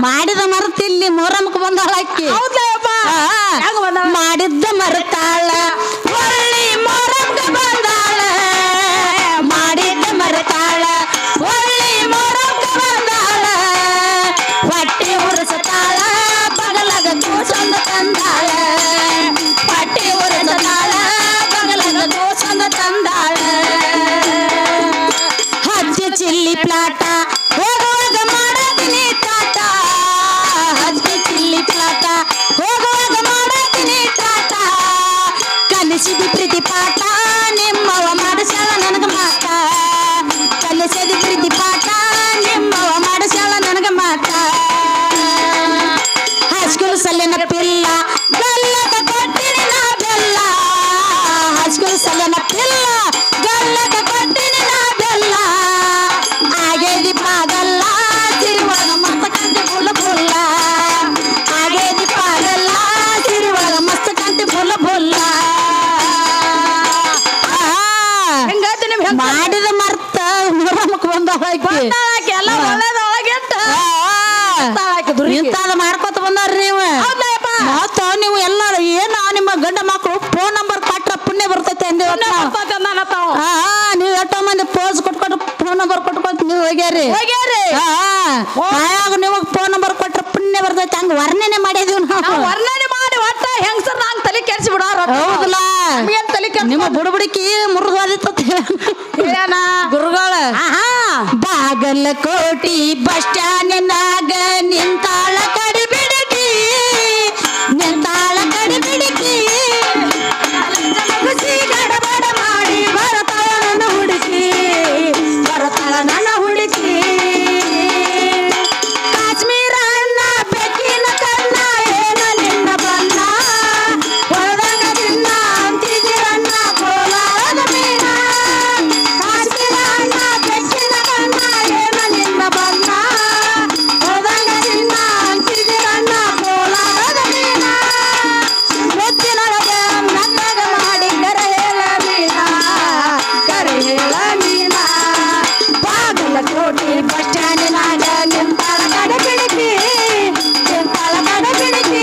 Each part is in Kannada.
ಮಾಡಿದ ಮರ್ತಿಲ್ಲಿ ಮೊರಮಕ್ಕೆ ಬಂದಾಳ ಅಕ್ಕಿ ಮಾಡಿದ್ದ ಮರ್ತಾಳ ಒಳ್ಳಿ ಮೊರಮಕ್ಕೆ ಬಂದಾಳ ಮಾಡಿದ್ದ ಮರ್ತಾಳ ಒಳ್ಳಿ ಮೊರಮಕ್ಕೆ ಬಂದಾಳ ಹೊಟ್ಟಿ ಉರ್ಸತಾಳ ಬಗಲಗ ಕೂಸಂದ ತಂದಾಳ ಹೊಟ್ಟಿ ಉರ್ಸತಾಳ ಬಗಲಗ ಕೂಸಂದ ತಂದಾಳ ಹಚ್ಚಿ ಚಿಲ್ಲಿ ಪ್ಲಾಟ ಹೋಗುವಾಗ ಮಾಡತೀನಿ ತಾಟ ಹಚ್ಚಿ ಚಿಲ್ಲಿ ಪ್ಲಾಟ ಹೋಗುವಾಗ ಮಾಡತೀನಿ ತಾಟ ಕಲಿಸಿದಿ ಪ್ರೀತಿ ಪಾಠ ನಿಮ್ಮವ ಮಾಡಿಸ್ಯಾಳ ನನಗ ಮಾತ ಕಲಿಸಿದಿ ಪ್ರೀತಿ ಪಾಠ ನಿಮ್ಮವ ಮಾಡಿಸ್ಯಾಳ ನನಗ ಮಾತ ಹಸ್ಕುಲ್ ಸಲ್ಲಿನ ಪಿಲ್ಲ ಗಲ್ಲದ ಕೊಟ್ಟಿನಿ ನಾ ಬೆಲ್ಲ ಹಸ್ಕುಲ್ ಸಲ್ಲಿನ ಪಿಲ್ಲ ಗಲ್ಲದ ಕೊಟ್ಟಿನಿ ನಾ ಬೆಲ್ಲ ಆಗೇದಿ ಪಾಗಲ್ಲ ತಿರುವಾಗ ಮಸ್ತ ಕಂತಿ ಫುಲ್ ಫುಲ್ಲ ಆಗೇದಿ ಪಾಗಲ್ಲ ತಿರುವಾಗ ಮಸ್ತ ಕಂತಿ ಫುಲ್ ಫುಲ್ಲ ಮಾಡಿದ ಮರ್ತ ಮೊರಮಕ್ಕೆ ಬಂದಾಳ ಎಲ್ಲ ಇಂತಾದ ಮಾಡ್ಕೊತ ಬಂದಾರ್ರಿ ನೀವು ಮತ್ತ ನೀವು ಎಲ್ಲಾರು ಏನು ನಿಮ್ಮ ಗಂಡ ಮಕ್ಕಳು ಫೋನ್ ನಂಬರ್ ಕೊಟ್ರ ಪುಣ್ಯ ಬರ್ತೈತೆ ಅಂದೇವ ನೀವು ಎಷ್ಟೋ ಮಂದಿ ಪೋಸ್ ಕೊಟ್ಕೊಟ್ಟು ಫೋನ್ ನಂಬರ್ ಕೊಟ್ಕೊತ ನೀವು ಹೋಗ್ಯಾರಿ ನಿಮಗ್ ಫೋನ್ ನಂಬರ್ ಕೊಟ್ರ ಪುಣ್ಯ ಬರ್ತೈತೆ ಹಂಗ ವರ್ಣನೆ ಮಾಡಿದೀವಿ ನಾವು ವರ್ಣನೆ ಮಾಡಿ ಒಟ್ಟ ಹೆಂಗಸರ್ ನಾನ್ ತಲೆ ಕೆಡ್ಸಿ ಬಿಡೋರು ಹೌದಲ್ಲ ಏನ್ ತಲೆ ನಿಮ್ಮ ಬುಡಬುಡಿಕಿ ಮುರಿದೋದಿತ್ತ ಏನ ಗುರುಗಳ ಬಾಗಲಕೋಟಿ ಬಸ್ ಸ್ಟ್ಯಾಂಡಿನಾಗ ನಿಂತಾಳ ಕಡಿಬಿಡಿಕಿ ನಿಂತಾಳ ಕಡಿಬಿಡಿಕಿ ಗಡಬಡ ಮಾಡಿ ಬರತಾಳ ನನ್ನ ಹುಡುಕಿ ಬರತಾಳ ನನ್ನ ಹುಡುಕಿ ಕಾಶ್ಮೀರ ಅಣ್ಣ ಬೆಕ್ಕಿನ ಕಣ್ಣ ಏನ ನಿನ್ನ ಬಣ್ಣ ಹೊರದಂಗ ಚಿನ್ನ ಅಂತಿದಿರಣ್ಣ ಕೋಲಾರದ ಮೀನ ಕಾಶ್ಮೀರ ಅಣ್ಣ ಬೆಕ್ಕಿನ ಕಣ್ಣ ಏನ ನಿನ್ನ ಬಣ್ಣ ಹೊರದಂಗ ಚಿನ್ನ ಅಂತಿದಿರಣ್ಣ ಕೋಲಾರದ ಮೀನ ಮುತ್ತಿನೊಳಗೆ ನನ್ನಗ ಮಾಡಿ ಕರೆ ಹೇಳ ಮೀನ ಕರೆ ಹೇಳ ಮೀನ ಬಾಗಲಕೋಟೆ ಬಸ್ ಸ್ಟ್ಯಾಂಡಿನಾಗ ನಿಂತಾಳ ಕಡಬಿಡಿಕಿ ನಿಂತಾಳ ಕಡಬಿಡಿಕಿ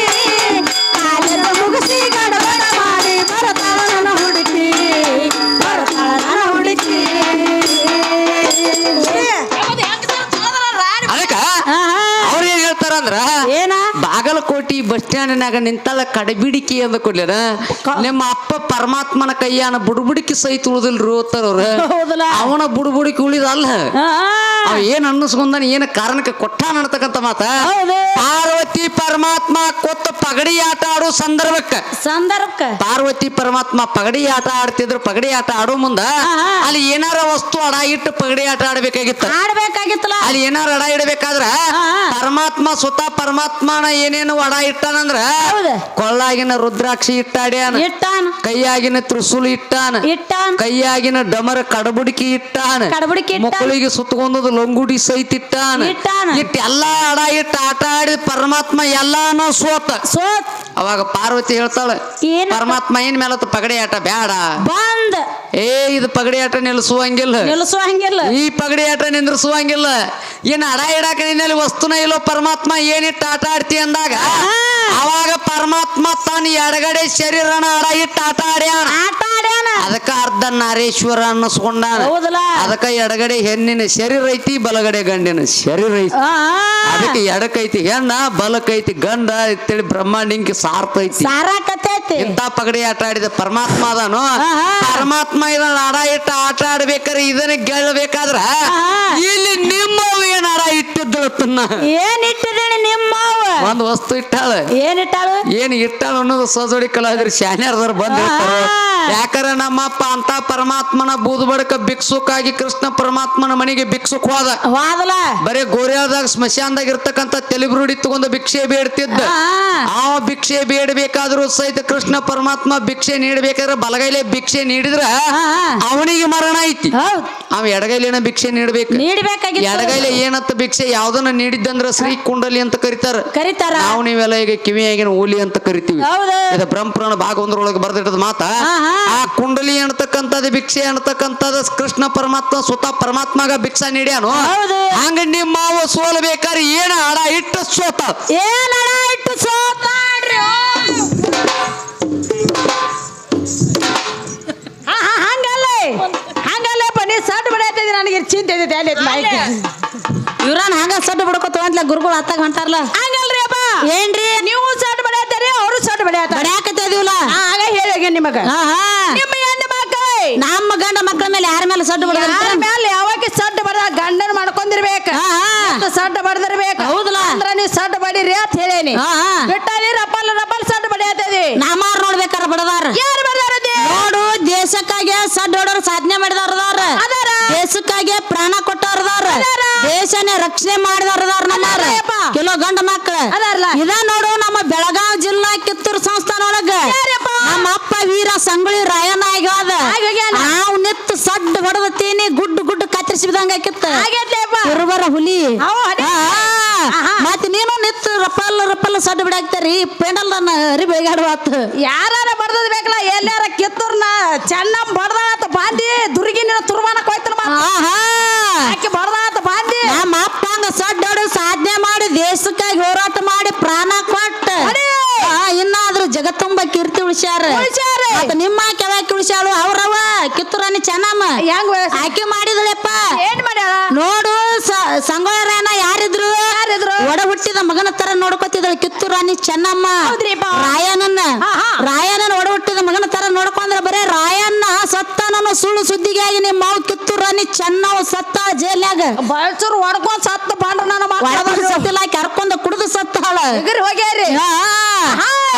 ಕಾಲೆಲ್ಲ ಮುಗಿಸಿ ಗಡಬಡ ಮಾಡಿ ಬರತಾಳ ನನ್ನ ಹುಡುಕಿ ಬರತಾಳ ನನ್ನ ಹುಡುಕಿ ಅದಕ್ಕ ಅವ್ರ ಏನ್ ಹೇಳ್ತಾರ ಅಂದ್ರ ಏನ ಬಾಗಲಕೋಟಿ ಬಸ್ ಸ್ಟ್ಯಾಂಡಿನಾಗ ನಿಂತಲ್ಲ ಕಡಬಿಡಿಕಿ ಅಂದ ಕೊಡ್ಲೇನ ನಿಮ್ಮ ಅಪ್ಪ ಪರಮಾತ್ಮನ ಕೈಯಾನ ಬುಡ್ಬುಡಿಕಿ ಸಹಿತ ಉಳಿದಿಲ್ರಿ ಓದ್ತಾರ ಅವ್ರ ಹೌದಲ್ಲ ಅವನ ಬುಡ್ಬುಡಿಕಿ ಉಳಿದಲ್ಲ ಅವ ಏನ್ ಅನ್ನಿಸ್ಕೊಂಡಾನ ಏನ ಕಾರಣಕ್ಕೆ ಕೊಟ್ಟಾನ ಅನ್ನತಕ್ಕಂತ ಮಾತ ಪಾರ್ವತಿ ಪರಮಾತ್ಮ ಕೊತ್ತ ಪಗಡಿ ಆಟ ಆಡೋ ಸಂದರ್ಭಕ್ಕ ಪಾರ್ವತಿ ಪರಮಾತ್ಮ ಪಗಡಿ ಆಟ ಆಡ್ತಿದ್ರು ಪಗಡಿ ಆಟ ಆಡೋ ಮುಂದ ಅಲ್ಲಿ ಏನಾರ ವಸ್ತು ಅಡ ಇಟ್ಟು ಪಗಡಿ ಆಟ ಆಡ್ಬೇಕಾಗಿತ್ತು ಆಡ್ಬೇಕಾಗಿತ್ತಲ್ಲ ಅಲ್ಲಿ ಏನಾರ ಅಡ ಇಡಬೇಕಾದ್ರ ಪರಮಾತ್ಮ ಸ್ವತಃ ಪರಮಾತ್ಮನ ಏನೇನು ಅಡ ಇಟ್ಟಾನಂದ್ರ ಕೊಳ್ಳಾಗಿನ ರುದ್ರಾಕ್ಷಿ ಇಟ್ಟಾಡ್ಯಾನ ಇಟ್ಟಾನ ಕೈಯಾಗಿನ ತ್ರಿಶೂಲ್ ಇಟ್ಟಾನ ಕೈಯಾಗಿನ ಡಮರ ಕಡಬುಡಿಕಿ ಇಟ್ಟಾನ ಕಡಬುಡಿಕಿ ಮಕ್ಕಳಿಗೆ ಸುತ್ತಕೊಂಡದ ಲಂಗುಡಿ ಸಹಿತ ಇಟ್ಟಾನ ಇಟ್ಟು ಎಲ್ಲಾ ಅಡ ಇಟ್ಟು ಆಟ ಆಡಿ ಪರಮಾತ್ಮ ಎಲ್ಲಾನು ಸೋತ ಅವಾಗ ಪಾರ್ವತಿ ಹೇಳ್ತಾಳ ಪರಮಾತ್ಮ ಏನ್ ಮೇಲತ್ತ ಪಗಡಿ ಆಟ ಬ್ಯಾಡ ಬಂದ್ ಇದು ಪಗಡಿ ಆಟ ನಿಲ್ಲಿಸುವಂಗಿಲ್ಲ ಈ ಪಗಡಿ ಆಟ ನಿಂದ್ರಿಸುವಂಗಿಲ್ಲ ಏನ್ ಅಡ ಇಡಾಕ ನಿನ್ನಲ್ಲಿ ವಸ್ತುನ ಇಲ್ಲೋ ಪರಮಾತ್ಮ ಏನಿಟ್ಟು ಆಟ ಆಡ್ತಿ ಅಂದಾಗ ಅವಾಗ ಪರಮಾತ್ಮ ತಾನು ಎಡಗಡೆ ಶರೀರನ ಅಡ ಇಟ್ಟು ಆಟ ಆಡ್ಯಾನ ಅದಕ್ಕ ಅರ್ಧ ನಾರೇಶ್ವರ ಅನ್ನಿಸ್ಕೊಂಡಾನ ಅದಕ್ಕ ಎಡಗಡೆ ಹೆಣ್ಣಿನ ಶರೀರ ಐತಿ ಬಲಗಡೆ ಗಂಡಿನ ಶರೀರ ಐತಿ ಅದಕ್ಕೆ ಎಡಕೈತಿ ಹೆಣ್ಣ ಬಲಕೈತಿ ಗಂಡ ಅಂತೇಳಿ ಬ್ರಹ್ಮಾಂಡಿಂಕಿ ಸಾರ್ತೈತಿ ಇಂತ ಪಗಡಿ ಆಟ ಆಡಿದ ಪರಮಾತ್ಮ ಅದಾನು ಪರಮಾತ್ಮ ಇದನ್ನ ಅಡ ಇಟ್ಟು ಆಟ ಆಡ್ಬೇಕಾದ್ರೆ ಇದನ್ನ ಗೆಲ್ಲಬೇಕಾದ್ರ ಇಲ್ಲಿ ನಿಮ್ಮವ ಏನ್ ಅಡ ಇಟ್ಟಿದ್ದಳ ಏನ್ ಇಟ್ಟಿದ್ದೇನೆ ನಿಮ್ಮವ ಒಂದ್ ವಸ್ತು ಇಟ್ಟಾಳ ಏನ್ ಇಟ್ಟಾಳ ಅನ್ನೋದು ಸೋಜೋಡಿ ಕಲಾವಿದ್ರು ಶಾನ್ಯಾರ್ದವ್ರು ಬಂದಿರ್ತಾರ ಯಾಕಂದ್ರೆ ನಮ್ಮಪ್ಪ ಅಂತ ಪರಮಾತ್ಮನ ಬೂದ್ ಬಡಕ ಭಿಕ್ಷುಕಾಗಿ ಕೃಷ್ಣ ಪರಮಾತ್ಮನ ಮನೆಗೆ ಭಿಕ್ಷುಕ್ ಹೋದ ಬರೀ ಗೋರ್ಯಾದಾಗ ಸ್ಮಶಾನದಾಗ ಇರ್ತಕ್ಕಂಥ ತೆಲಿಬ್ರುಡಿ ತಗೊಂಡು ಭಿಕ್ಷೆ ಬೇಡ್ತಿದ್ದ ಅವ ಭಿಕ್ಷೆ ಬೇಡಬೇಕಾದ್ರೂ ಸಹಿತ ಕೃಷ್ಣ ಪರಮಾತ್ಮ ಭಿಕ್ಷೆ ನೀಡಬೇಕಾದ್ರೆ ಬಲಗೈಲೆ ಭಿಕ್ಷೆ ನೀಡಿದ್ರ ಅವನಿಗೆ ಮರಣ ಐತಿ ಅವ ಎಡಗೈಲಿನ ಭಿಕ್ಷೆ ನೀಡಬೇಕು ಎಡಗೈಲೆ ಏನತ್ತ ಭಿಕ್ಷೆ ಯಾವ್ದನ್ನ ನೀಡಿದ್ದಂದ್ರ ಶ್ರೀ ಕುಂಡಲಿ ಅಂತ ಕರೀತಾರ ಕರೀತಾರ ನಾವು ನೀವೆಲ್ಲ ಈಗ ಕಿವಿಯಾಗಿನ ಓಲಿ ಅಂತ ಕರಿತೀವಿ. ಹೌದು. ಇದು ಬ್ರಹ್ಮಪುರಾಣ ಭಾಗ 1 ಬರ್ದಿಟ್ಟದ ಮಾತ. ಆ ಕುಂಡಲಿ ಅನ್ನತಕ್ಕಂಥದ್ದು ಭಿಕ್ಷೆ ಅನ್ನತಕ್ಕಂಥದ್ದು ಕೃಷ್ಣ ಪರಮಾತ್ಮ ಸ್ವತಃ ಪರಮಾತ್ಮಗ ಭಿಕ್ಷಾ ನೀಡ್ಯಾನು. ಹೌದು. ಹಂಗ ನಿಮ್ಮ ಮಾವ ಸೋಲ್ಬೇಕಾದ್ರೆ ಏನ ಹಡ ಇಟ್ಟು ಸೋತ ಏನ್ ಹಡ ಇಟ್ಟು ಸೋತಾಡ್ರಿ ಹಂಗಲ್ಲೇ ಬನ್ನಿ ಸಡ್ ಬಡಿಯತ್ತಿದ್ದೆ ನನಗೆ ಚಿಂತೆ ಇದೆ ಇವ್ರನ್ ಹಂಗ ಸಡ್ಡು ಬಿಡ್ಕೊತ ಅಂತಲ ಗುರುಗಳು ಹತ್ತಾಗ ಹೊಂಟಾರಲ್ಲ. ಹಂಗಲ್ರಿ ಅಪ್ಪ ಏನ್ರಿ ನೀವು ಸಡ್ ಬಡಿಯತ್ತೀರಿ ಅವರು ಸಡ್ ಬಡಿಯತ್ತ ಬಡ್ಯಾಕತ್ತಿದಿವಲ್ಲ ಆಗ ಹೇಳಿ ನಿಮಗ ನಿಮ್ಮ ಹೆಣ್ಣು ಮಕ್ಕಳು ನಮ್ಮ ಗಂಡ ಮಕ್ಕಳ ಮೇಲೆ ಯಾರ ಮೇಲೆ ಸಡ್ಡು ಯಾರ ಬಿಡ್ತಾರ ಮೇಲೆ ಯಾವಾಗ ಸಡ್ ಬಡ ಗಂಡನ ಮಾಡ್ಕೊಂಡಿರ್ಬೇಕ ಸಡ್ ಬಡದಿರ್ಬೇಕ. ಹೌದಲ್ಲ ಅಂದ್ರ ನೀವು ಸಡ್ ಬಡಿರಿ ಅಂತ ಹೇಳೇನಿ. ಬಿಟ್ಟಾರಿ ರಪ್ಪಲ್ ರಪ್ಪಲ್ ಸಡ್ ಬಡಿಯತ್ತದಿ ನಾಮಾರ್ ನೋಡ್ಬೇಕಾರ ಬಡದಾರ ಯಾರು ಬಡದಾರ ನೋಡು. ದೇಶಕ್ಕಾಗಿ ಸಡ್ ಹೊಡೋರು ಸಾಧನೆ ಮಾಡಿದವ್ರದಾರ, ದೇಶಕ್ಕಾಗಿ ಪ್ರಾಣ ಕೊಟ್ಟವ್ರದಾರ, ದೇಶನೇ ರಕ್ಷಣೆ ಮಾಡಿದವ್ರದಾರ ನಮ್ಮಾರ ಕೆಲವು ಗಂಡ ಮಕ್ಕಳ ಇದ ನೋಡು. ನಮ್ಮ ಬೆಳಗಾವಿ ಜಿಲ್ಲಾ ಕಿತ್ತೂರು ಸಂಸ್ಥಾನ ಒಳಗ ನಮ್ಮ ಅಪ್ಪ ವೀರ ಸಂಗೊಳ್ಳಿ ರಾಯಣ್ಣ ಆಗ್ಯಾದ. ನಾವು ನಿತ್ತು ಸಡ್ ಹೊಡೆದತ್ತೀನಿ ಗುಡ್ಡು ಗುಡ್ಡು ಕತ್ತರಿಸಿ ಬಿದಂಗ ಆಕಿತ್ತ ಕುರುಬರ ಹುಲಿ. ಮತ್ ನೀನು ನಿತ್ತು ರಪ್ಪಲ್ ರಪ್ಪಲ್ ಸಡ್ ಬಿಡಾಕ್ತಾರಿ ಪೆಂಡಲ್ ನನ್ನ ಹರಿ ಬೆಳಗಾಡುವತ್ ಯಾರ ಬಡ್ದದ್ ಬೇಕಲ್ಲ ಎಲ್ಲಾರ ಕಿತ್ತೂರ್ನ ಚೆನ್ನ ಬಡ್ದಾತ ಬಾಂದಿ ದುರ್ಗಿನ ತುರ್ಮಾನಕ್ ಹೋಯ್ತಾನ ಆಕೆ ಬಡ್ದಾತ ಬಾಂದಿ. ನಮ್ಮ ಅಪ್ಪ ಹಂಗ ಸಡ್ ಹೊಡೆದು ಸಾಧನೆ ಮಾಡಿ ದೇಶಕ್ಕಾಗಿ ಹೋರಾಟ ಮಾಡಿ ಪ್ರಾಣ ಕೊಟ್ಟ ಇನ್ನಾದ್ರೂ ಜಗತ್ತುಂಬ ಕೀರ್ತಿ ಉಳಿಸ್ಯಾರ. ನಿಮ್ಮ ಕೆಳಕ್ಕೆ ಉಳಿಸ್ಯಾಳು ಅವ್ರವ ಕಿತ್ತೂರಾಣಿ ಚೆನ್ನಮ್ಮ ಆಕೆ ಮಾಡಿದಳಪ್ಪ. ಏನ್ ಮಾಡ್ಯಾಳ ನೋಡು. ಸಂಗೊಳ್ಳಿ ರಾಯಣ್ಣ ಯಾರಿದ್ರು ಒಡ ಹುಟ್ಟಿದ ಮಗನ ತರ ನೋಡ್ಕೊತಿದ್ದಳು ಕಿತ್ತೂರಾಣಿ ಚೆನ್ನಮ್ಮ. ರಾಯಣ್ಣನ ಒಡ ಹುಟ್ಟಿದ ಮಗನ ತರ ನೋಡ್ಕೊಂಡ್ರೆ ಬರೇ ರಾಯಣ್ಣ ಸತ್ತನನ್ನು ಸುಳ್ಳು ಸುದ್ದಿಗಾಗಿ ನಿಮ್ಮ ಮಾವು ಕಿತ್ತೂರಾಣಿ ಚೆನ್ನವ್ ಸತ್ತ ಜೈಲ್ಯಾಗ ಬಳಸೂರು ಹೊಡ್ಕೊಂಡ್ ಸತ್ತ ಬಾಂಡ್ರ ನನ್ನ ಸತ್ತಿಲ್ಲ ಕರ್ಕೊಂಡ ಕುಡಿದು ಸತ್ತಾಳ ಹೋಗ್ಯಾರಿ.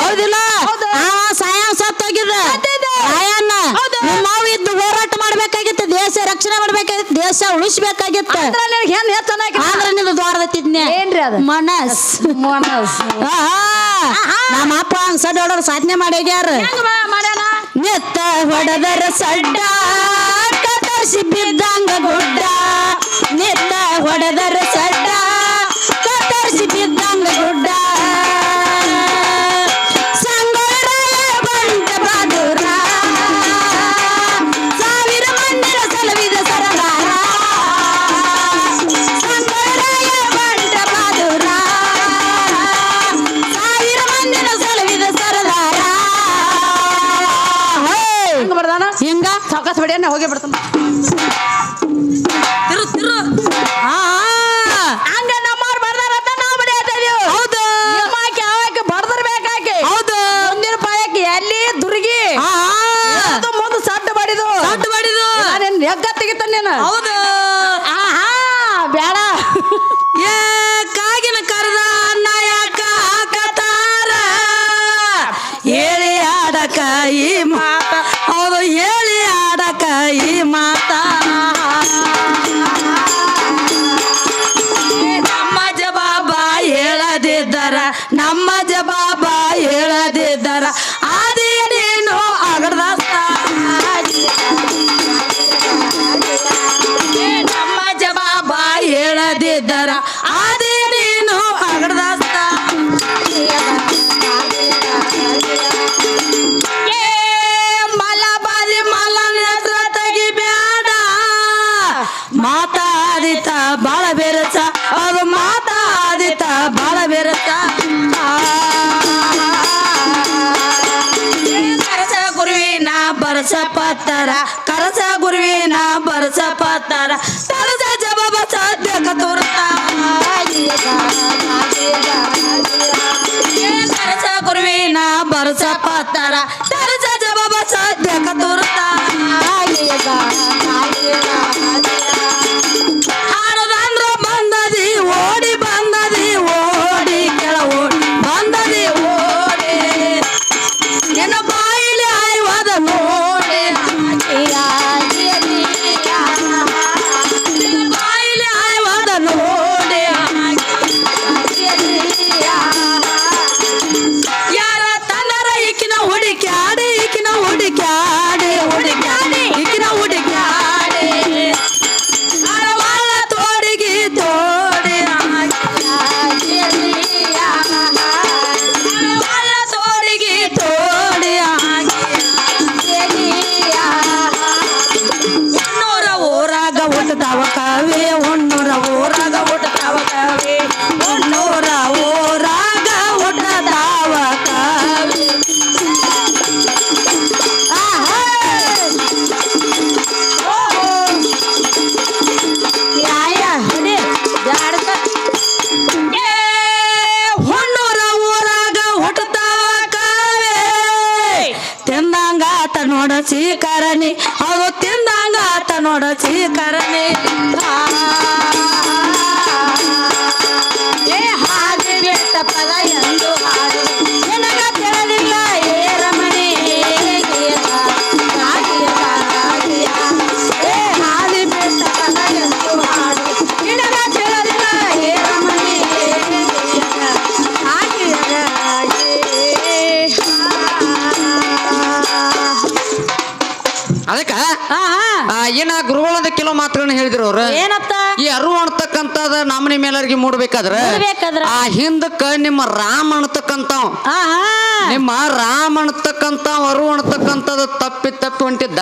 ಹೌದಿಲ್ಲ ಸಾಯ ಸತ್ತ ಹೋಗಿದ ರಾಯಣ್ಣ. ನಿಮ್ಮ ಮಾವು ಇದ್ದು ಹೋರಾಟ ಮಾಡ್ಬೇಕಾಗಿತ್ತು, ದೇಶ ರಕ್ಷಣೆ ಮಾಡ್ಬೇಕಾಗಿತ್ತು, ದೇಶ ಉಳಿಸ್ಬೇಕಾಗಿತ್ತು. ಆದ್ರೆ ನಿಂದು ದ್ವಾರದತ್ತಿದ್ನೆ ಏನ್ರಿ ಅದು ಮನಸ್ ನಮ್ಮ ಅಪ್ಪ ಹಂಗ ಸಡ್ ಹೊಡೋರು ಸಾಧನೆ ಮಾಡ್ಯಾರ. ನೆತ್ತ ಹೊಡೆದರ ಸಡ್ಡ ಕತ್ತರಿಸಿ ಬಿದ್ದಂಗ ಗುಡ್ಡ, ನೆತ್ತ ಹೊಡೆದರ ಸಡ್ಡ ಕತ್ತರಿಸಿ ಬಿದ್ದಂಗ ಗುಡ್ಡ. ಹಿಂಗ ಸಾವಕಾಶ ಬಡಿಯನ್ನ ಹೋಗಿ ಬಿಡ್ತಾನ ಹಂಗ ನಮ್ಮವ್ರು ಬರ್ದಾರಂತ ನಾವು ಬಡಿಯತ್ತೇವೆ. ಹೌದು. ನಿಮ್ಮಾಕಿ ಅವಾಕಿ ಬಡದಿರ್ಬೇಕಾಕಿ. ಹೌದು. ಮುಂದಿನ ಪಾಯಕ್ಕೆ ಎಲ್ಲಿ ದುರ್ಗಿ ಅದು ಮುಂದೆ ಸಡ್ಡು ಬಡಿದು ಹೆಗ್ಗ ತೆಗಿತ ನೀನು. ಹೌದು. ಬೇಡ ಏ ಕಾಗಿನ ಕರೆದ ಅನ್ನ ಯಾಕ ಹಾಕತಾರ ಹೇಳಿ ಆಡಕ ಈ ಮಾತ. ಹೌದು ಹೇಳಿ ಆಡಕ ಈ ಮಾತ. ನಮ್ಮ ಜವಾಬ ಹೇಳದಿದ್ದರ ನಮ್ಮ ಜವಾಬ ಹೇಳದಿದ್ದರ ಆದಿ ನೀನು ಅಗಡದಸ್ತ. ನಮ್ಮ ಜವಾಬ ಹೇಳದಿದ್ದರ ಆದಿ ನೀನು ಅಗಡದಸ್ತ. ಮಲಬಾದಿ ಮಲನ ಹೆಸರ ತೆಗಿಬ್ಯಾಡ ಮಾತಾದಿತ ಬಾಳ ಬೆರಸ ಅದು ಮಾತಾದಿತ ಬಾಳ ಬೆರಸ. ಕರಸ ಗುರುವಿನ ಬರಸ ಪತ್ತರ ಕರಸ ಗುರುವಿನ ಬರಸ ಪತ್ತರ ತರಸ ಜವಾಬ ಸದ್ಯಕ ತುರ್ತ. ಕರಸ ಗುರುವಿನ ಬರಸ ಪತ್ತರ ತರಸ ಜವಾಬ ಸದ್ಯಕ ತುರ್ತ. ಹಾಡದಂದ್ರ ಬಂದದಿ ಓಡಿ ಬಂದದಿ ಓಡಿ ಕೆಳ ಓಡಿ ಬಂದದಿ ಓಡಿ ನಿನ್ನ ಬಾಯಿಲಿ ಆಯ್ವಾದ ನೋಡಿ ಬಾಯಿಲಿ ಆಯ್ವಾದ ನೋಡಿ ಯಾರ ತಂದರ ಈಕಿನ ಹುಡುಕ್ಯಾರ ಹುಟ್ಟತಾವ ಕಾವಿ ಹುಣ್ಣೂರ ಊರಾಗ ಹುಟ್ಟತಾವ ಕಾವಿ ಹುಣ್ಣೂರ ಊರಾಗ ಹುಟ್ಟತಾವ ಕಾವಿ ಹುಣ್ಣೂರ ಊರಾಗ ಹುಟ್ಟತಾವ ಕಾವಿ ತಿಂದಂಗಾತ ನೋಡ ಚೀಕರಣಿ ಅದು ತಿಂದಂಗಾತ ನೋಡ ಚೀಕರಣಿ ಏ ಹಾದಿ ಬೆಟ್ಟ ಪದ ಎಂದು ಹಾಡು ನಿನಗ ತಿಳಿದಿಲ್ಲ ಏ ರಮಣಿ ಏ ಹಾದಿ ಬೆಟ್ಟ ಪದ ಎಂದು ಹಾಡು ನಿನಗ ತಿಳಿದಿಲ್ಲ ಏ ರಮಣಿ ಅದಕ್ಕ ಏನ ಗುರುಗಳದ ಕೆಲವು ಮಾತುಗಳನ್ನ ಹೇಳಿದ್ರು ಅವ್ರ ಏನತ್ತ ಈ ಅರು ಅಣ್ತಕ್ಕಂತದ ನಮ್ಮನೆ ಮೇಲರಿಗೆ ಮೂಡ್ಬೇಕಾದ್ರ ಆ ಹಿಂದಕ್ಕ ನಿಮ್ಮ ರಾಮ ಅಣ್ತಕ್ಕಂತಾವ್ ನಿಮ್ಮ ರಾಮ ಅಣ್ತಕ್ಕಂತಾವ್ ಅರು ಅಣ್ತಕ್ಕಂತದ ತಪ್ಪಿ ಹೊಂಟಿದ್ದ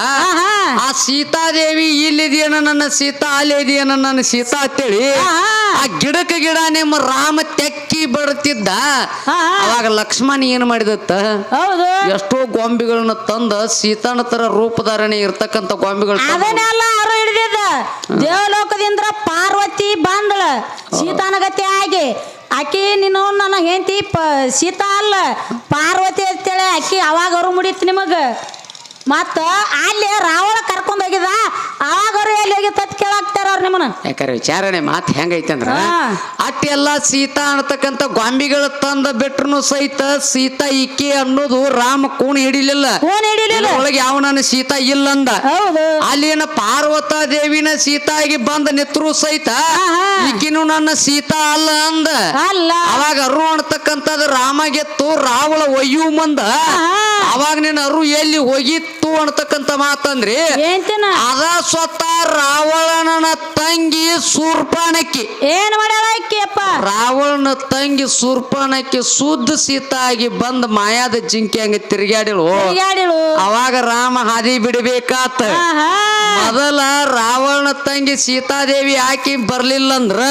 ಆ ಸೀತಾದೇವಿ ಇಲ್ಲಿದೆಯನ ನನ್ನ ಸೀತಾ ಅಲ್ಲಿದೆಯನ ನನ್ನ ಸೀತಾ ಅಂತೇಳಿ ಆ ಗಿಡಕ್ಕೆ ಗಿಡ ನಿಮ್ಮ ರಾಮ ತೆಕ್ಕಿ ಬಡ್ತಿದ್ದ ಅವಾಗ ಲಕ್ಷ್ಮಣ ಏನ್ ಮಾಡಿದತ್ತ ಹೌದು ಎಷ್ಟೋ ಗೊಂಬೆಗಳನ್ನ ತಂದ ಸೀತಾನ ತರ ರೂಪಧಾರಣೆ ಇರ್ತಕ್ಕಂತ ಗೊಂಬೆಗಳು ಅದನ್ನೆಲ್ಲ ಅರು ಹಿಡಿದಿದ್ದ ದೇವಲೋಕದಿಂದ ಪಾರ್ವತಿ ಬಂದಳ ಸೀತಾನಗತಿ ಆಗಿ ಆಕಿ ನೀನು ನನ್ನ ಹೆಂಡತಿ ಸೀತಾ ಅಲ್ಲ ಪಾರ್ವತಿ ಅಂತೇಳಿ ಆಕಿ ಅವಾಗ ಅರು ಮುಡಿತ್ ನಿಮಗ ಮತ್ತ ಅಲ್ಲಿ ರಾವಣ ಕರ್ಕೊಂಡ್ ಹೋಗಿದ ಅವಾಗ ಅವ್ರು ಎಲ್ಲಿ ಹೋಗಿ ತತ್ ಕೇಳಾಕ್ತಾರ ಅವ್ರು ನಿಮ್ಮನ್ನ ಯಾಕಂದ್ರೆ ವಿಚಾರಣೆ ಮಾತು ಹೆಂಗೈತೆ ಅಂದ್ರ ಅಟ್ಟಿ ಎಲ್ಲ ಸೀತಾ ಅನ್ನತಕ್ಕಂತ ಗೊಂಬಿಗಳು ತಂದ ಬಿಟ್ರು ಸಹಿತ ಸೀತಾ ಈಕೆ ಅನ್ನೋದು ರಾಮ ಕೂಣ ಹಿಡಿಲಿಲ್ಲ ಒಳಗೆ ಯಾವ ನನ್ನ ಸೀತಾ ಇಲ್ಲಂದ ಅಲ್ಲಿನ ಪಾರ್ವತ ದೇವಿನ ಸೀತಾ ಆಗಿ ಬಂದ ನಿತ್ರು ಸಹಿತ ಈಕಿನು ನನ್ನ ಸೀತಾ ಅಲ್ಲ ಅಂದ ಅವಾಗ ಅರು ಅನ್ನತಕ್ಕಂಥದ್ದು ರಾಮ ಗೆತ್ತು ರಾವಳ ಒಯ್ಯು ಮಂದ ಅವಾಗ ನೀನು ಅರು ಎಲ್ಲಿ ಹೋಗಿತ್ತು ಅನ್ನತಕ್ಕಂತ ಮಾತಂದ್ರಿ ಅದ ಸ್ವತಃ ರಾವಣನ ತಂಗಿ ಶೂರ್ಪಣಕ್ಕಿ ಏನ್ ಮಾಡ್ಯಾಳ ಆಕಿಯಪ್ಪ ರಾವಣನ ತಂಗಿ ಶೂರ್ಪಣಕ್ಕಿ ಶುದ್ಧ ಸೀತಾ ಆಗಿ ಬಂದ ಮಾಯಾದ ಜಿಂಕಿ ಹಂಗ ತಿರುಗಾಡಿಳು ಅವಾಗ ರಾಮ ಹಾದಿ ಬಿಡಬೇಕಾತ ಮೊದಲ ರಾವಣ ತಂಗಿ ಸೀತಾದೇವಿ ಆಕಿ ಬರ್ಲಿಲ್ಲ ಅಂದ್ರ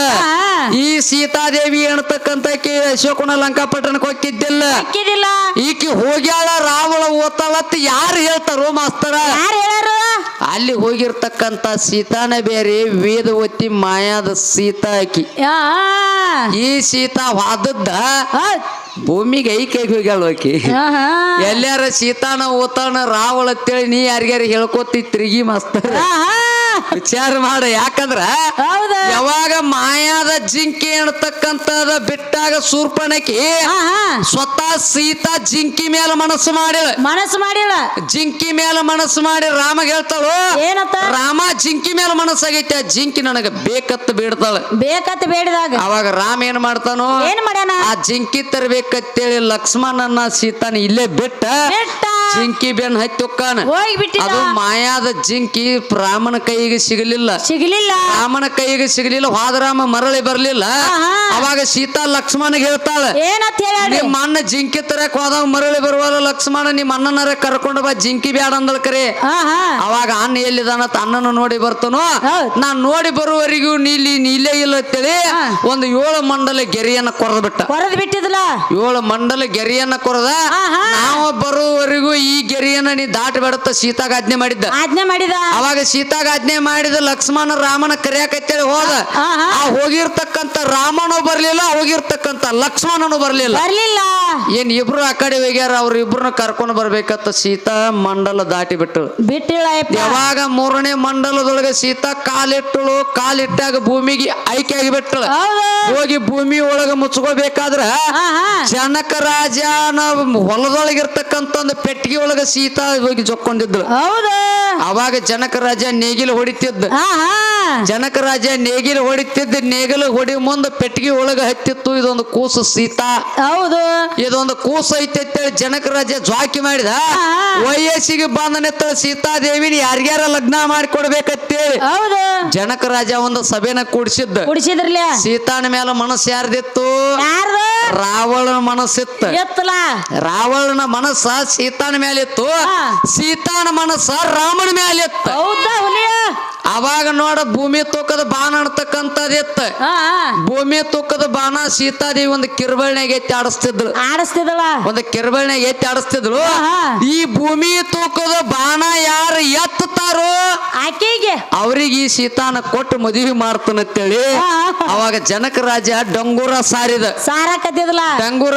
ಈ ಸೀತಾದೇವಿ ಅನ್ನತಕ್ಕಂತ ಅಶೋಕನ ಲಂಕಾಪಟ್ಟಣಕ್ಕೆ ಹೋಗಿದ್ದಿಲ್ಲ ಈಕಿ ಹೋಗ್ಯಾಳ ರಾವಣ ಓತಾಳತ್ ಯಾರು ಹೇಳ್ತಾರೋ ಮಾಸ್ತರ ಅಲ್ಲಿ ಹೋಗಿರ್ತಕ್ಕಂತ ಸೀತಾನ ಬೇರೆ ವೇದವತಿ ಮಾಯಾದ ಸೀತಾ ಆಕಿ ಈ ಸೀತಾ ವಾದದ್ದ ಭೂಮಿಗೆ ಐಕೈಗೆ ಹೋಗ್ಯಾಳ ಆಕಿ ಎಲ್ಲಾರ ಸೀತಾನ ಓತಾನ ರಾವಳ ಅಂತೇಳಿ ನೀ ಯಾರಿಗಾರ ಹೇಳ್ಕೊತಿ ತಿರುಗಿ ಮಾಸ್ತರ ವಿಚಾರ ಮಾಡ ಯಾಕಂದ್ರ ಯಾವಾಗ ಮಾಯಾದ ಜಿಂಕಿ ಅನ್ನತಕ್ಕಂತದ ಬಿಟ್ಟಾಗ ಶೂರ್ಪಣಕಿ ಸ್ವತಃ ಸೀತಾ ಜಿಂಕಿ ಮೇಲೆ ಮನಸ್ಸು ಮಾಡಿಳ ಜಿಂಕಿ ಮೇಲೆ ಮನಸ್ಸು ಮಾಡಿ ರಾಮ ಹೇಳ್ತಾಳು ರಾಮ ಜಿಂಕಿ ಮೇಲೆ ಮನಸ್ಸಾಗೈತೆ ಆ ಜಿಂಕಿ ನನಗ ಬೇಕತ್ತ ಬೇಡಿದಾಗ ಅವಾಗ ರಾಮ ಏನ್ ಮಾಡ್ತಾನೋ ಆ ಜಿಂಕಿ ತರ್ಬೇಕಂತೇಳಿ ಲಕ್ಷ್ಮಣನ ಸೀತಾನ ಇಲ್ಲೇ ಬಿಟ್ಟ ಜಿಂಕಿ ಬೆನ್ ಹತ್ತಿ ಹೊಕ್ಕಾನ ಅದು ಮಾಯಾದ ಜಿಂಕಿ ರಾಮನ ಕೈಗೆ ಸಿಗಲಿಲ್ಲ ರಾಮನ ಕೈಗೆ ಸಿಗಲಿಲ್ಲ ಹೋದರಾಮ ಮರಳಿ ಬರ್ಲಿಲ್ಲ ಅವಾಗ ಸೀತಾ ಲಕ್ಷ್ಮಣಗೆ ಹೇಳ್ತಾಳ ನಿಮ್ಮ ಅಣ್ಣ ಜಿಂಕಿ ತರಕ್ ಹೋದಾಗ ಮರಳಿ ಬರುವಲ್ಲ ಲಕ್ಷ್ಮಣ ನಿಮ್ಮ ಅಣ್ಣನರ ಕರ್ಕೊಂಡು ಬಾ ಜಿಂಕಿ ಬ್ಯಾಡ ಅಂದಳ ಕರೆ ಅವಾಗ ಅಣ್ಣ ಎಲ್ಲಿದಾನ ಅಣ್ಣನ ನೋಡಿ ಬರ್ತಾನೋ ನಾನ್ ನೋಡಿ ಬರುವವರೆಗೂ ನೀಲೇ ಇಲ್ಲ ಅಂತೇಳಿ ಒಂದು 7 ಮಂಡಲ ಗೆರೆಯನ್ನ ಕೊರದ್ ಬಿಟ್ಟಿದ್ಲ 7 ಮಂಡಲ ಗೆರೆಯನ್ನ ಕೊರದ ನಾವು ಬರುವವರೆಗೂ ಈ ಗೆರೆಯನ್ನ ನೀ ದಾಟ ಬೇಡತ್ತ ಸೀತಾಗ ಆಜ್ಞೆ ಮಾಡಿದ್ದ ಅವಾಗ ಸೀತಾಗ ಆಜ್ಞೆ ಮಾಡಿದ ಲಕ್ಷ್ಮಣ ರಾಮನ ಕರೆಯಾಕತ್ತೇಳಿ ಹೋದ ಆ ಹೋಗಿರ್ತಕ್ಕಂತ ರಾಮನು ಬರ್ಲಿಲ್ಲ ಹೋಗಿರ್ತಕ್ಕಂತ ಲಕ್ಷ್ಮಣನು ಬರ್ಲಿಲ್ಲ ಏನ್ ಇಬ್ರು ಆ ಕಡೆ ಹೋಗ್ಯಾರ ಅವ್ರ ಇಬ್ರನ್ನ ಕರ್ಕೊಂಡು ಬರ್ಬೇಕತ್ತ ಸೀತಾ ಮಂಡಲ ದಾಟಿ ಬಿಟ್ಟಿಳ ಯಾವಾಗ 3ನೇ ಮಂಡಲದೊಳಗೆ ಸೀತಾ ಕಾಲಿಟ್ಟಾಗ ಭೂಮಿಗೆ ಆಯ್ಕೆ ಆಗಿಬಿಟ್ಟಳ ಹೋಗಿ ಭೂಮಿ ಒಳಗ ಮುಚ್ಕೋಬೇಕಾದ್ರ ಜನಕ ರಾಜನ ಹೊಲದೊಳಗಿರ್ತಕ್ಕಂತ ಒಂದು ಪೆಟ್ಟಿಗೆ ಒಳಗ ಸೀತಾ ಹೋಗಿ ಜೊಕ್ಕೊಂಡಿದ್ಳು ಅವಾಗ ಜನಕ ರಾಜ ನೇಗಿಲು ಹೊಡಿತಿದ್ದ ನೇಗಿಲು ಹೊಡಿ ಮುಂದೆ ಪೆಟ್ಟಿಗೆ ಒಳಗ ಹತ್ತಿತ್ತು ಇದೊಂದು ಕೂಸು ಸೀತಾ ಇದೊಂದು ಕೂಸು ಐತೆ ಅಂತೇಳಿ ಜನಕ ರಾಜ ಜ್ವಾಕಿ ಮಾಡಿದ ವಯಸ್ಸಿಗೆ ಬಂದ ನಿತ್ತ ಸೀತಾದೇವಿನ ಯಾರ್ಯಾರ ಲಗ್ನ ಮಾಡಿಕೊಡ್ಬೇಕಂತೇಳಿ ಜನಕ ರಾಜ ಒಂದು ಸಭೆನ ಕೂಡಿಸಿದ್ರಲ್ಲ ಸೀತಾನ ಮೇಲೆ ಮನಸ್ಸು ಯಾರ್ದಿತ್ತು ರಾವಣನ ಮನಸ್ಸಿತ್ತು ರಾವಣನ ಮನಸ್ಸ ಸೀತಾನ ಮೇಲೆ ಇತ್ತು ಸೀತಾನ ಮನಸ್ಸ ರಾಮನ ಮೇಲೆ ಇತ್ತು ಅವಾಗ ನೋಡ ಭೂಮಿ ತೂಕದ ಬಾಣ ಅಂತಕ್ಕಂಥದಿತ್ತ ಭೂಮಿ ತೂಕದ ಬಾಣ ಸೀತಾದೇವಿ ಒಂದು ಕಿರ್ಬಳ್ನಾಗ ಎತ್ತಿ ಆಡಿಸ್ತಿದ್ದಳ ಒಂದು ಕಿರ್ಬಳ್ನಾಗ ಎತ್ತಿ ಆಡಿಸ್ತಿದ್ಳು. ಈ ಭೂಮಿ ತೂಕದ ಬಾಣ ಯಾರು ಎತ್ತಾರೋ ಆಕೆಗೆ ಅವ್ರಿಗೆ ಈ ಸೀತಾನ ಕೊಟ್ಟು ಮದುವೆ ಮಾಡ್ತಾನಂತೇಳಿ ಅವಾಗ ಜನಕ ರಾಜ ಡಂಗೂರ ಸಾರಕತ್ತಿದ್ಲ ಡಂಗೂರ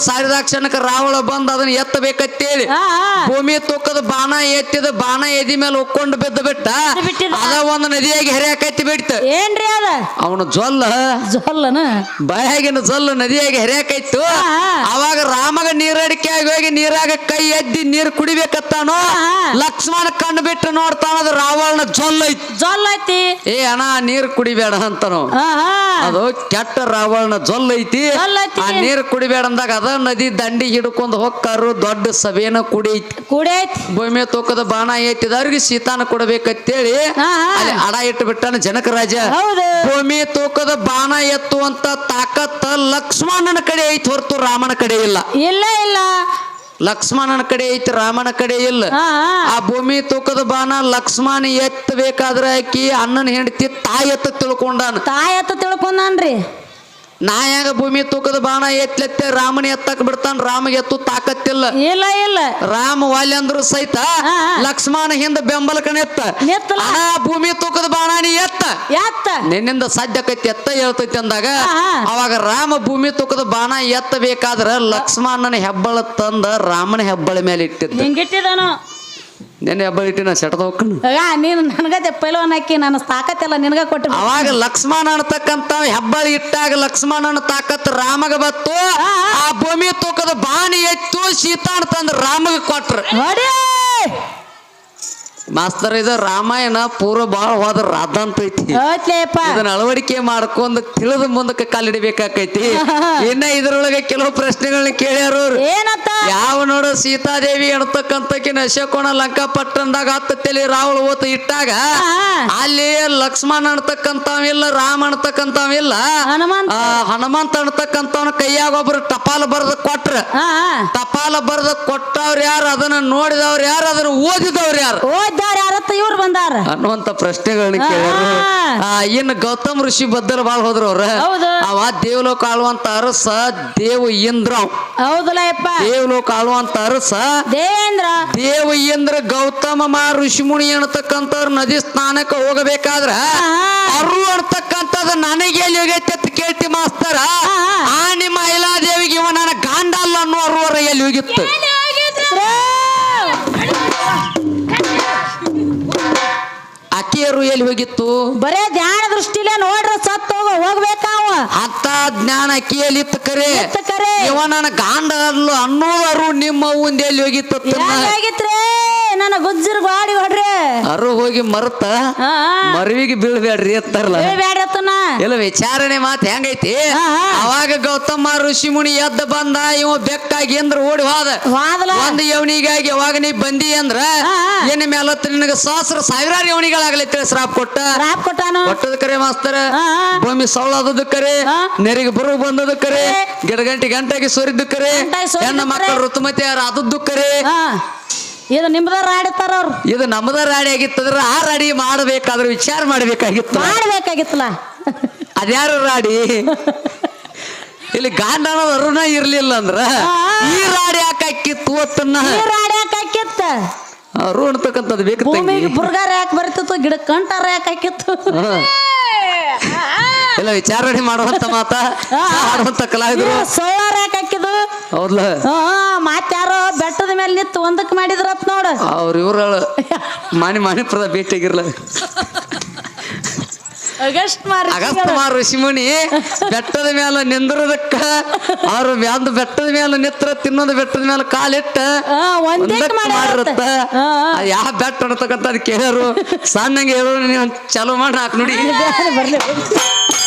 ಸಾರಿದ ಕ್ಷಣಕ್ಕೆ ರಾವಣ ಬಂದ್ ಅದನ್ನ ಎತ್ತಬೇಕಂತೇಳಿ ಭೂಮಿ ತೂಕದ ಬಾಣ ಎತ್ತಿದ ಬಾಣ ಎದಿ ಮೇಲೆ ಉಕ್ಕೊಂಡು ಬಿದ್ದ ಬಿಟ್ಟ ಅದ ಒಂದು ನದಿಯಾಗಿ ಹರಿಯಾಕತ್ತಿ ಬಿಡ್ತ. ಏನ್ರಿ ಅದ ಅವನು ಜೊಲ್ಲನ ಬಾಯಾಗಿನ ಜೊಲ್ಲ ನದಿಯಾಗಿ ಹರಿಯಾಕೈತು. ಅವಾಗ ರಾಮಗ ನೀರಡಿಕೆ ಆಗಿ ಹೋಗಿ ನೀರಾಗ ಕೈ ಎದ್ದಿ ನೀರು ಕುಡಿಬೇಕತ್ತಾನೋ ಲಕ್ಷ್ಮಣ ಕಣ್ಣು ಬಿಟ್ಟು ನೋಡ್ತಾನದು ರಾವಣನ ಜೊಲ್ಲೈತಿ. ಏ ಅಣ್ಣ ನೀರ್ ಕುಡಿಬೇಡ ಅಂತಾನು. ಅದು ಕೆಟ್ಟ ರಾವಣನ ಜೊಲ್ಲ ಐತಿ. ಆ ನೀರ್ ಕುಡಿಬೇಡ ಅಂದಾಗ ಅದ ನದಿ ದಂಡಿ ಹಿಡ್ಕೊಂಡು ಹೊಕ್ಕಾರು ದೊಡ್ಡ ಸಭೆನ ಕುಡಿಯೈತಿ. ಭೂಮಿ ತೂಕದ ಬಾಣ ಎತ್ತಿದವ್ರಿಗೆ ಸೀತಾನ ಕೊಡಬೇಕಂತೇಳಿ ಅಲ್ಲಿ ಅಡ ಇಟ್ಟು ಬಿಟ್ಟಾನ ಜನಕ ರಾಜ. ಭೂಮಿ ತೂಕದ ಬಾಣ ಎತ್ತುವಂತ ತಾಕತ್ತ ಲಕ್ಷ್ಮಣನ ಕಡೆ ಐತಿ ಹೊರತು ರಾಮನ ಕಡೆ ಇಲ್ಲ. ಲಕ್ಷ್ಮಣನ ಕಡೆ ಐತಿ, ರಾಮನ ಕಡೆ ಇಲ್ಲ. ಆ ಭೂಮಿ ತೂಕದ ಬಾಣ ಲಕ್ಷ್ಮಣ ಎತ್ತಬೇಕಾದ್ರೆ ಆಕಿ ಅಣ್ಣನ ಹೆಂಡತಿ ತಾಯಿ ಎತ್ತ ತಿಳ್ಕೊಂಡಾನ್ರಿ. ನಾ ಹೆಂಗ ಭೂಮಿ ತೂಕದ ಬಾಣ ಎತ್ತಲೆತ್ತೆ ರಾಮನ ಎತ್ತಕ್ ಬಿಡ್ತಾನ. ರಾಮಗೆ ಎತ್ತು ತಾಕತ್ತಿಲ್ಲ. ಇಲ್ಲ ರಾಮ ವಾಲ್ಯ ಅಂದ್ರು ಸಹಿತ ಲಕ್ಷ್ಮಣ ಹಿಂದ ಬೆಂಬಲಕನ ಎತ್ತ ಭೂಮಿ ತೂಕದ ಬಾಣ ನೀ ಎತ್ತ ನಿನ್ನಿಂದ ಸಾಧ್ಯಕೈತಿ ಎತ್ತ ಹೇಳ್ತೈತಿ ಅಂದಾಗ ಅವಾಗ ರಾಮ ಭೂಮಿ ತೂಕದ ಬಾಣ ಎತ್ತಬೇಕಾದ್ರ ಲಕ್ಷ್ಮಣನ ಹೆಬ್ಬಳ ತಂದ ರಾಮನ ಹೆಬ್ಬಳ ಮೇಲೆ ಇಟ್ಟಿದ್ದ. ನೆನ್ನೆ ಹೆಬ್ಬಳ ಇಟ್ಟಿನ ಸೆಟದ ಹೋಗ್ಕನು ನೀನು ನನಗದೆ ಪೈಲವನ್ ಹಾಕಿ ನಾನು ತಾಕತ್ತೆಲ್ಲ ನಿನಗ ಕೊಟ್ಟು ಅವಾಗ ಲಕ್ಷ್ಮಣ ಅನ್ನತಕ್ಕಂತ ಹೆಬ್ಬಳ ಇಟ್ಟಾಗ ಲಕ್ಷ್ಮಣನ ತಾಕತ್ ರಾಮಗ ಬತ್ತು. ಆ ಭೂಮಿ ತೂಕದ ಬಾಣಿ ಎತ್ತು ಸೀತಾಣ ತಂದ ರಾಮಗ ಕೊಟ್ರ. ಮಾಸ್ತರ್ ಇದು ರಾಮಾಯಣ ಪೂರ್ವ ಬಾಳ ಹೋದ್ರ ರಾಧ ಅಂತ ಐತಿ. ಇದನ್ನ ಅಳವಡಿಕೆ ಮಾಡ್ಕೊಂಡ್ ತಿಳಿದ ಮುಂದಕ್ಕೆ ಕಾಲಿಡಬೇಕಾಕೈತಿ. ಇನ್ನ ಇದ್ರೊಳಗೆ ಕೆಲವು ಪ್ರಶ್ನೆಗಳನ್ನ ಕೇಳ್ಯಾರ. ಯಾವ ನೋಡು ಸೀತಾದೇವಿ ಅಣತಕ್ಕಂತಕಿನ ಅಶೋಕೋಣ ಲಂಕಾಪಟ್ಟಣದಾಗ 10 ತಲೆ ರಾವಣ ಓತ ಇಟ್ಟಾಗ ಅಲ್ಲಿ ಲಕ್ಷ್ಮಣ ಅಣತಕ್ಕಂತವಿಲ್ಲ, ರಾಮ ಅಣತಕ್ಕಂತವಿಲ್ಲ, ಹನುಮಂತ ಅಣತಕ್ಕಂತವನ ಕೈಯಾಗ ಒಬ್ರು ಟಪಾಲ ಬರೆದ ಕೊಟ್ರ. ಟಪಾಲ ಬರೆದ ಕೊಟ್ಟವ್ರ ಯಾರು, ಅದನ್ನ ನೋಡಿದವ್ರ ಯಾರು, ಅದನ್ನ ಓದಿದವ್ರ ಯಾರು ಇವ್ರು ಬಂದಾರ ಅನ್ನುವಂತ ಪ್ರಶ್ನೆಗಳನ್ನ ಕೇಳ್ಯಾರ. ಇನ್ನು ಗೌತಮ್ ಋಷಿ ಬದ್ದಲ್ ಬಾಳ್ ಹೋದ್ರ ಅವ್ರ. ಅವ ದೇವಲೋಕ ಆಳುವಂತ ಅರಸ ದೇವ ಇಂದ್ರ. ದೇವಲೋಕ ಆಳುವಂತ ಅರಸ ದೇವ ಇಂದ್ರ ಗೌತಮ ಋಷಿ ಮುನಿ ಅನ್ನತಕ್ಕಂಥವ್ರು ನದಿ ಸ್ನಾನಕ್ಕೆ ಹೋಗಬೇಕಾದ್ರ ಅರು ಅನ್ನತಕ್ಕಂಥದ್ದು ನನಗೆ ಎಲ್ಲಿ ಹೋಗೈತೆ ಅಂತ ಕೇಳ್ತಿ ಮಾಸ್ತರ. ಆ ನಿಮ್ಮ ಮಹಿಳಾದೇವಿಗೆ ಇವ ನನ್ನ ಗಾಂಡ ಅಲ್ಲ ಅನ್ನೋ ಅರುವರ ಎಲ್ಲಿ ಹೋಗಿತ್ತು. ಅಕ್ಕಿಯರು ಎಲ್ಲಿ ಹೋಗಿತ್ತು? ಬರೇ ಧ್ಯಾನ ದೃಷ್ಟಿಲೇ ನೋಡ್ರ ಸತ್ ಹೋಗ್ಬೇಕಾವ ಅಂತ ಜ್ಞಾನ ಅಕ್ಕಿಯಲ್ಲಿ ಇತ್ತು. ಕರೆ ಇವ ನನ್ನ ಗಾಂಡ ಅಲ್ಲ ಅನ್ನೋರು ನಿಮ್ಮ ಅವ್ವಂದ ಎಲ್ಲಿ ಹೋಗಿತ್ತು? ನನ್ನ ಗುಜ್ಜರ್ ಗಾಡಿ ಹೊಡ್ರಿ ಅರು ಹೋಗಿ ಮರ್ತ ಮರವಿಗೆ ಬೀಳ್ಬೇಡ್ರಿ ಅಂತಾರಲ್ಲ. ಎಲ್ಲ ವಿಚಾರಣೆ ಮಾತು ಹೆಂಗೈತಿ. ಅವಾಗ ಗೌತಮ ಋಷಿ ಮುನಿ ಎದ್ದ ಬಂದ. ಇವ ಬೆಕ್ಕಾಗಿ ಅಂದ್ರ ಓಡಿ ಹೋದ. ಒಂದು ಯವನಿಗಾಗಿ ಅವಾಗ ನೀ ಬಂದಿ ಅಂದ್ರ ಏನ ಮೇಲತ್ತ ನಿನಗ ಸಾವಿರಾರು ಯವನಿಗಳಾಗಲೈತಿ ಶ್ರಾಪ್ ಕೊಟ್ಟದ ಕರೆ ಮಾಸ್ತರ. ಭೂಮಿ ಸೌಳದ ಕರೆ, ನೆರಿಗೆ ಬರು ಬಂದದ ಕರೆ, ಗಂಟೆಗೆ ಸೋರಿದ್ದು ಕರೆ, ಹೆಣ್ಣ ಮಕ್ಕಳು ಋತುಮತಿ ಆದದ್ದು ಕರೆ. ಇದು ನಿಮ್ದ ರಾಡಿತಾರ ಅವ್ರು. ಇದು ನಮ್ಮದ ರಾಡಿ ಆಗಿತ್ತಂದ್ರ ಆ ರಾಡಿ ಮಾಡಬೇಕಾದ್ರೆ ವಿಚಾರ ಮಾಡ್ಬೇಕಾಗಿತ್ತಲ್ಲ. ಅದ್ಯಾರು ರಾಡಿ? ಇಲ್ಲಿ ಗಾಂಡ ಅನ್ನೋದು ಅರುಣ ಇರ್ಲಿಲ್ಲ ಅಂದ್ರ ಈ ರಾಡಿ ಯಾಕಾಕಿತ್ತು ಒತ್ತನ್ನ ಅರು ಅನ್ತಕ್ಕಂಥದ್ದು ಬೇಕು. ಬುರ್ಗಾರ ಯಾಕೆ ಬರ್ತಿತ್ತು, ಗಿಡ ಕಂಟಾರ ಯಾಕೆ ಹಾಕಿತ್ತು? ಎಲ್ಲ ವಿಚಾರಣೆ ಮಾಡುವಂತ ಮಾಡುವಂತ ಕಲಾವಿದರು ಸೋಲಾರ ಯಾಕೆ ಹಾಕಿದ್ದು? ಹೌದ್ಲ. ಮತ್ತಾರೋ ಬೆಟ್ಟದ ಮೇಲೆ ನಿಂತು ಒಂದಕ್ಕೆ ಮಾಡಿದ್ರತ್ ನೋಡ. ಅವ್ರ ಇವ್ರ ಮಾಣಿಪುರದ ಭೇಟಿಯಾಗಿರ್ಲ ಅಗಸ್ತ್ಯಮಾರ್ ಋಷಿಮುನಿ ಬೆಟ್ಟದ ಮೇಲೆ ನಿಂದ್ರದಕ್ಕ ಅವ್ರ ಒಂದು ಬೆಟ್ಟದ ಮೇಲೆ ನಿತ್ರ ತಿನ್ನೋದು ಬೆಟ್ಟದ ಮೇಲೆ ಕಾಲಿಟ್ಟ ಮಾಡಿರತ್ತ. ಯಾವ ಬೆಟ್ಟ ಅನ್ನತಕ್ಕಂಥ ಕೇಳರು ಸಣ್ಣಂಗೆ ಹೇಳೋರು ನೀವು ಚಲೋ ಮಾಡಿ ಹಾಕಿ ನೋಡಿ.